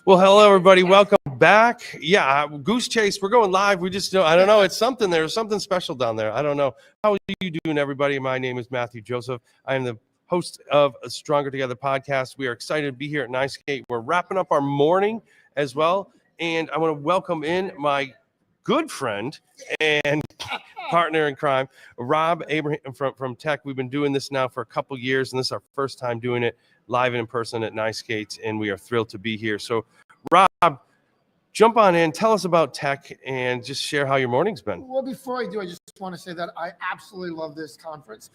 Well, hello, everybody. Welcome back. Yeah, Goose Chase. We're going live. We just I don't know. It's something. There's something special down there. I don't know. How are you doing, everybody? My name is Matthew Joseph. I am the host of a Stronger Together podcast. We are excited to be here at NiceGate. We're wrapping up our morning as well. And I want to welcome in my good friend and partner in crime, Rob Abraham from Tech. We've been doing this now for a couple years, and this is our first time doing it live and in person at NiceGate, and we are thrilled to be here. So, Rob, jump on in, tell us about Tech, and just share how your morning's been. Well, before I do, I just want to say that I absolutely love this conference.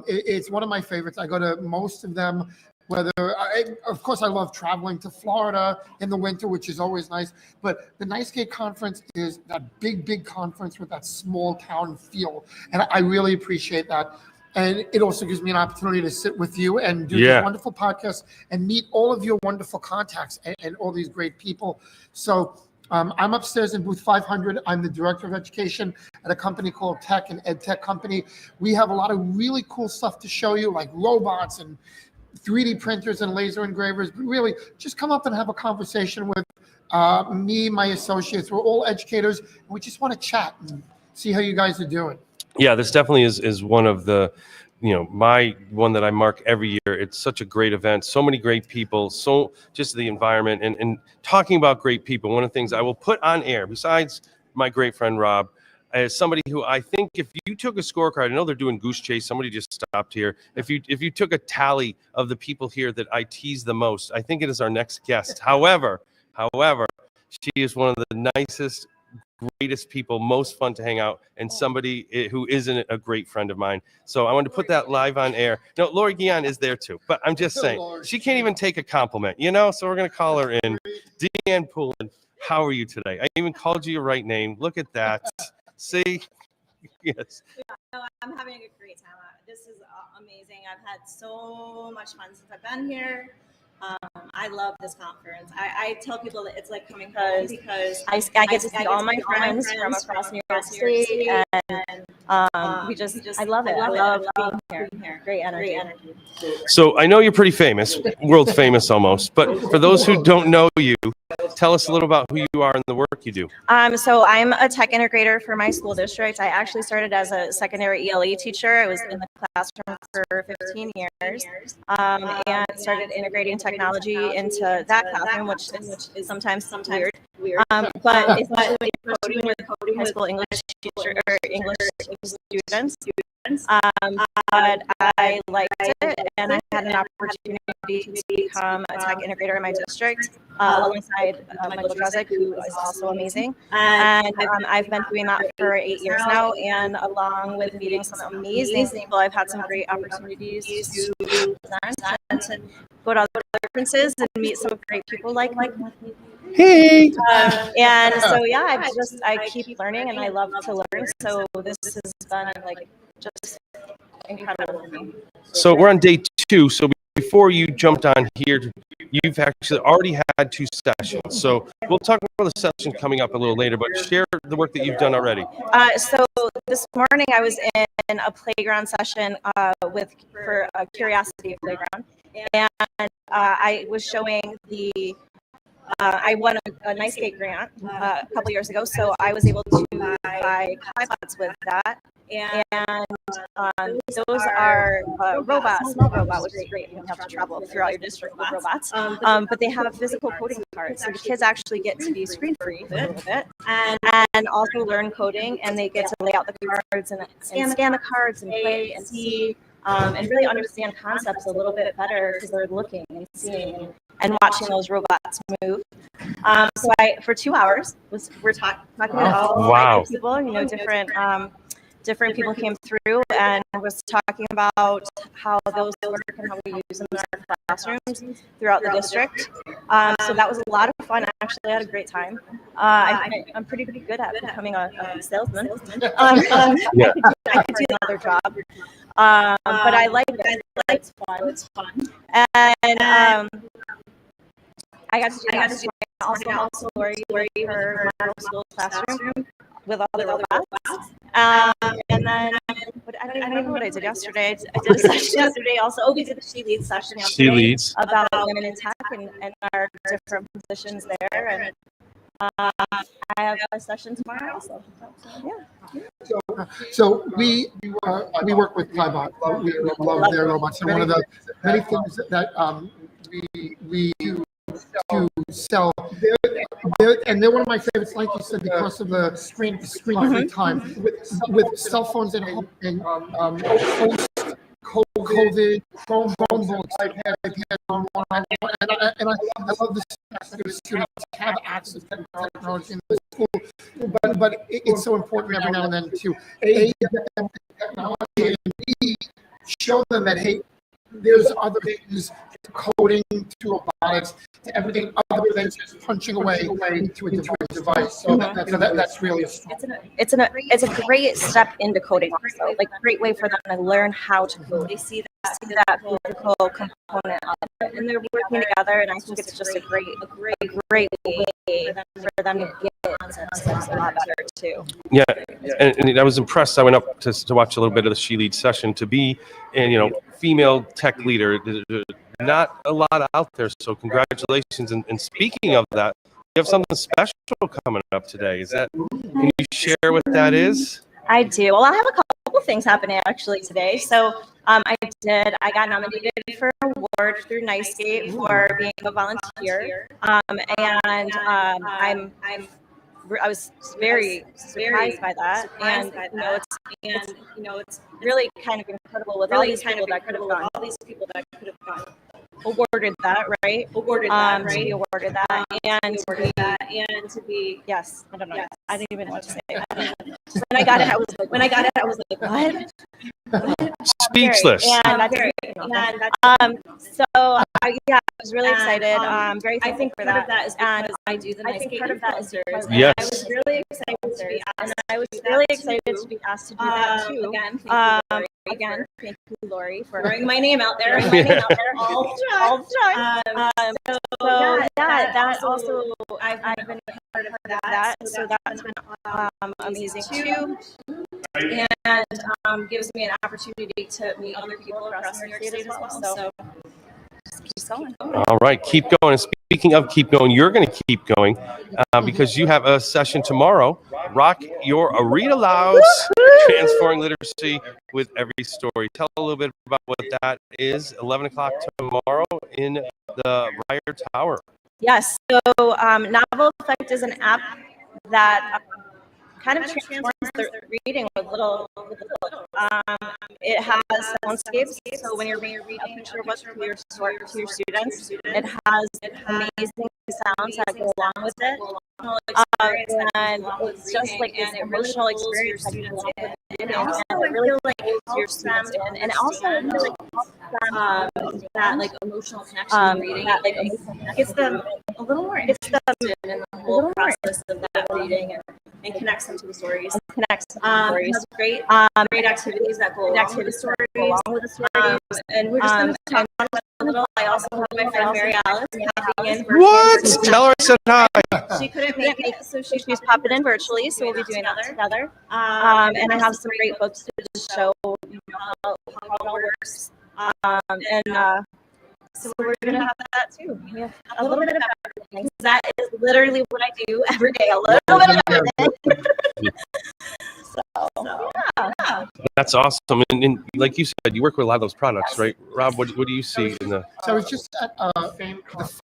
It's one of my favorites. I go to most of them. Of course, I love traveling to Florida in the winter, which is always nice. But the NiceGate conference is that big conference with that small town feel, and I really appreciate that. And it also gives me an opportunity to sit with you and do this wonderful podcast and meet all of your wonderful contacts and all these great people. So I'm upstairs in booth 500. I'm the director of education at a company called Tech, an ed tech company. We have a lot of really cool stuff to show you, like robots and 3D printers and laser engravers. But really, just come up and have a conversation with me, my associates. We're all educators, and we just want to chat and see how you guys are doing. Yeah, this definitely is one of the, my one that I mark every year. It's such a great event, so many great people, so just the environment and talking about great people. One of the things I will put on air, besides my great friend Rob, as somebody who I think if you took a scorecard, I know they're doing Goose Chase, somebody just stopped here. If you took a tally of the people here that I tease the most, I think it is our next guest. However, she is one of the nicest, greatest people, most fun to hang out, and somebody who isn't a great friend of mine. So I wanted to put that live on air. No, Lori Guion is there too, but I'm just saying, she can't even take a compliment, so we're going to call her in. Deann Poleon, how are you today? I even called you your right name. Look at that. See? Yes. Yeah, no, I'm having a great time. This is amazing. I've had so much fun since I've been here. I love this conference. I tell people that it's like coming because I get to see all my friends from across New York State, and I love it. I love being here. Great energy. So I know you're pretty famous, world famous almost, but for those who don't know you, tell us a little about who you are and the work you do. So I'm a tech integrator for my school district. I actually started as a secondary ELE teacher. I was in the classroom for 15 years and started integrating technology into that classroom, which is sometimes weird. But especially when you're coding with high school English teacher or English students. But I liked it, and I had an opportunity to become a tech integrator in my district alongside Michael Drezek, who is also amazing. And I've been doing that for 8 years now, and along with meeting some amazing people, I've had some great opportunities to present and to go to other conferences and meet some great people like Hey. And so I keep learning, and I love to learn. So this has been just incredible for me. So we're on day 2. So before you jumped on here, you've actually already had 2 sessions. So we'll talk about the session coming up a little later, but share the work that you've done already. So this morning I was in a playground session for a Curiosity Playground, and I was showing I won a NiceGate grant a couple years ago, so I was able to buy iPods with that. And those are robots, small robot, which is great. You don't have to travel throughout your district with robots. But they have physical coding cards, so the kids actually get to be screen free a little bit, and also learn coding, and they get to lay out the cards and scan the cards and play and see. And really understand concepts a little bit better because they're looking and seeing and watching those robots move. So for 2 hours we're talking about all people, different people came through and was talking about how those work and how we use them in our classrooms throughout the district. So that was a lot of fun. Actually, I had a great time. I'm pretty good at becoming a salesman. I could do another job. But I like it. It's fun. And I got to do also Lori her middle school classroom with all the robots. And then what don't even remember what I did yesterday. I did a session yesterday also. Oh, we did the She Leads session yesterday. She Leads. About women in tech and our different positions there. And I have a session tomorrow also. So, yeah. So we work with Plybot. We love their robots, and one of the many things that we do to sell. They're one of my favorites, like you said, because of the screen free time with cell phones at home and post-COVID Chromebooks, iPad, and I love this that students have access to technology in the school, but it's so important every now and then to A, get them technology, and B, show them that, hey, there's other things, to coding, to robotics, to everything other than just punching away into a device. So that's really a strong. It's a great step into coding also, like great way for them to learn how to code. They see that physical component of it, and they're working together, and I think it's just a great way for them to get a lot better too. Yeah, and I was impressed. I went up to watch a little bit of the She Leads session. To be, and female tech leader, not a lot out there. So congratulations. And speaking of that, you have something special coming up today. Can you share what that is? I do. Well, I have a couple things happening actually today. So I got nominated for an award through NICEGATE for being a volunteer. I was very surprised by that, and it's really kind of incredible with all these people that could have gone awarded that, right? To be awarded that, and to be yes, I don't know. I didn't even know what to say. When I got it, I was like, what? Speechless. I was really excited. Very thankful for that. And I do the NICEGATE part of that is yours. Yes. I was really excited to be asked to do that too. Again, thank you, Lori, for throwing my name out there. All the time. That also I've been part of that. So that's been amazing too. And gives me an opportunity to meet other people across New York State as well. So just keep going. All right, keep going. And speaking of keep going, you're going to keep going because you have a session tomorrow. Rock Your Arena Louds, Transforming Literacy with Every Story. Tell a little bit about what that is. 11 o'clock tomorrow in the Ryer Tower. Yes. So Novel Effect is an app that kind of transforms the reading with little. It has soundscapes, so when you're reading a picture book to your students, it has amazing sounds that go along with it. And it's just like this emotional experience that you can get in, and it really like your students in, and also really helps that like emotional connection reading. That like gets them a little more interested in the whole process of that reading and connects them to the stories. Great activities that go along with the stories. And we're just going to talk about a little. I also have my friend Mary Alice popping in. What? Tell her I said hi. She couldn't make it, so she's popping in virtually. So we'll be doing that together. And I have some great books to just show how it all works. So we're gonna have that too. We have a little bit of everything. That is literally what I do every day. A little bit of everything. Yeah. That's awesome. And like you said, you work with a lot of those products, right? Rob, what do you see in the? So I was just at the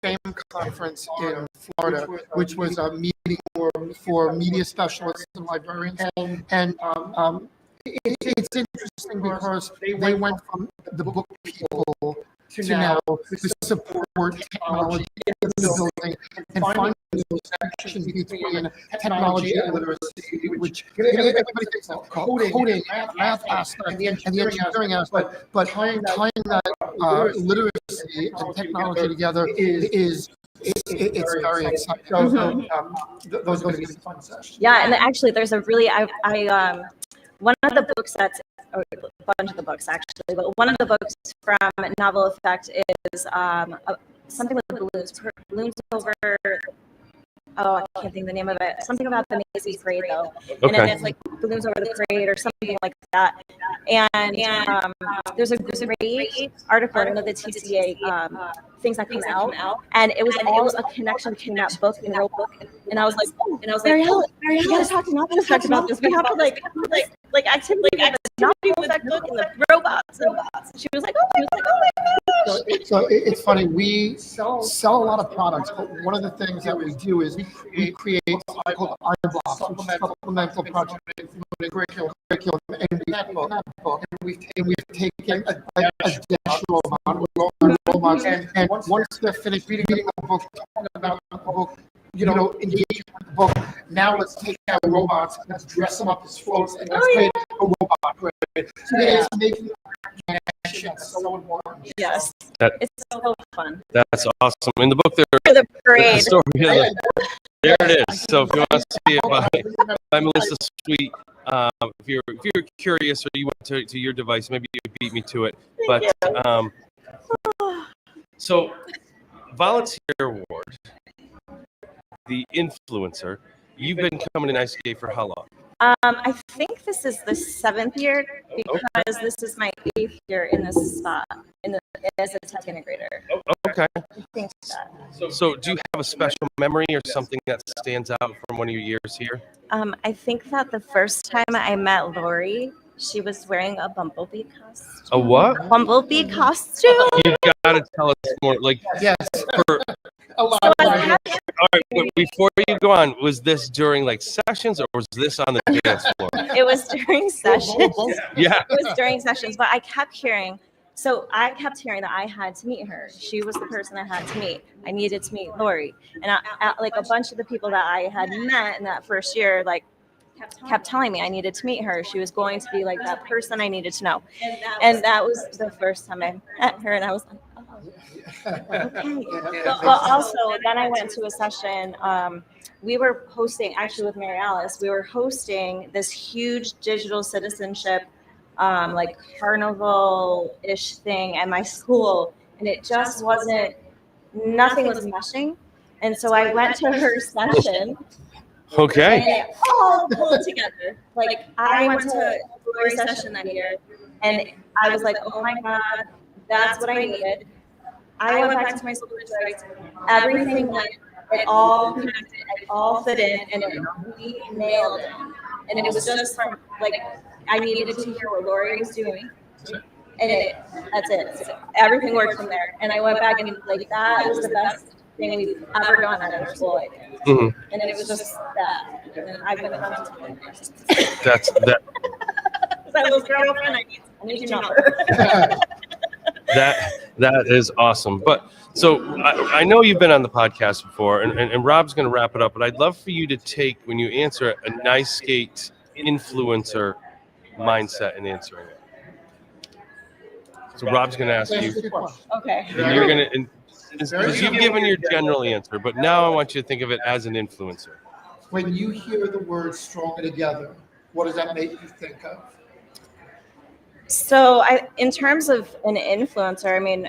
FAME conference in Florida, which was a meeting for media specialists and librarians, and it's interesting because they went from the book people to now the support technology in the building and finding those connections between technology and literacy, which everybody thinks of coding, math aspect, and the engineering aspect, but tying that literacy and technology together is it's very exciting. Those are going to be some fun sessions. Yeah, and actually, there's a really one of the books that's a bunch of the books actually, but one of the books from Novel Effect is something with balloons over oh, I can't think of the name of it. Something about the Macy's parade though. And then Okay. it's like balloons over the parade or something like that. And there's a great article in one of the TCA things that comes out, and it was all a connection between that book and Roblox. And I was like, Marielle, you gotta talk to Knopping Effect about this. We have to like activity with the Knopping Effect book and the robots. And she was like, oh my gosh. So it's funny. We sell a lot of products, but one of the things that we do is we create what I call iron blocks, which is supplemental project curriculum, and we've taken a additional amount of robots, and once they're finished reading the book, talking about the book, engaging with the book, now let's take our robots, let's dress them up as floats, and let's create a robot parade. So it is making connection so important. Yes, it's so fun. That's awesome. In the book, The parade. the story, there it is. So if you want to see it by Melissa Sweet, if you're curious or you went to your device, maybe you beat me to it. But so volunteer award, the influencer. You've been coming to ICA for how long? I think this is the 7th year because this is my 8th year in this spot as a tech integrator. Okay. I think that. So do you have a special memory or something that stands out from one of your years here? I think that the first time I met Lori, she was wearing a bumblebee costume. A what? Bumblebee costume. You gotta tell us more. Like, Yes. A lot. All right, but before you go on, was this during like sessions or was this on the dance floor? It was during sessions. Yeah. It was during sessions, but I kept hearing that I had to meet her. She was the person I had to meet. I needed to meet Lori. And like a bunch of the people that I had met in that first year, like kept telling me I needed to meet her. She was going to be like that person I needed to know. And that was the first time I met her, and I was like, okay. But also, then I went to a session. We were hosting, actually with Mary Alice, we were hosting this huge digital citizenship, like carnival-ish thing at my school. And it just nothing was meshing. And so I went to her session. Okay. And it all pulled together. Like I went to Lori's session that year, and I was like, oh my God, that's what I needed. I went back to my school district. Everything it all connected, it all fit in, and we nailed it. And it was just from like I needed to hear what Lori was doing, and that's it. So everything worked from there. And I went back and like that was the best thing we've ever done at our school. Mm-hmm. And then it was just that. And then I've been to 20 years. That's that. That was girlfriend. I need your number. That is awesome. But so I know you've been on the podcast before, and Rob's going to wrap it up. But I'd love for you to take, when you answer it, a nice skate influencer mindset in answering it. So Rob's going to ask you. Okay. And you're going to. Because you've given your general answer, but now I want you to think of it as an influencer. When you hear the word "stronger together," what does that make you think of? So, in terms of an influencer, I mean,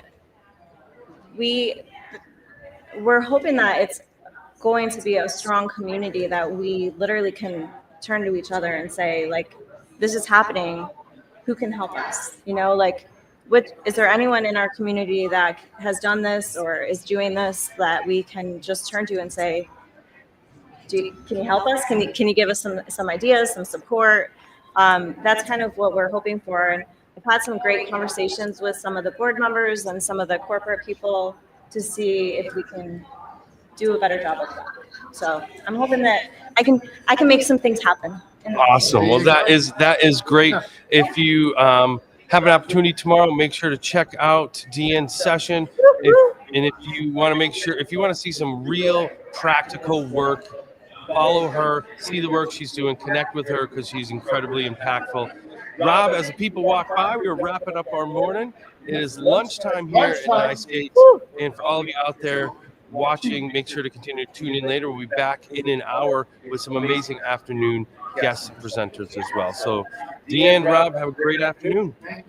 we're hoping that it's going to be a strong community that we literally can turn to each other and say, like, this is happening. Who can help us? Is there anyone in our community that has done this or is doing this that we can just turn to and say, can you help us? Can you give us some ideas, some support? That's kind of what we're hoping for. And I've had some great conversations with some of the board members and some of the corporate people to see if we can do a better job of that. So I'm hoping that I can make some things happen. Awesome. Well, that is great. If you have an opportunity tomorrow, make sure to check out Deann's session. If you want to see some real practical work, follow her, see the work she's doing, connect with her because she's incredibly impactful. Rob, as the people walk by, we are wrapping up our morning. It is lunchtime here at Ice Gates. And for all of you out there watching, make sure to continue to tune in later. We'll be back in an hour with some amazing afternoon guest presenters as well. So, Deann, Rob, have a great afternoon. Bye.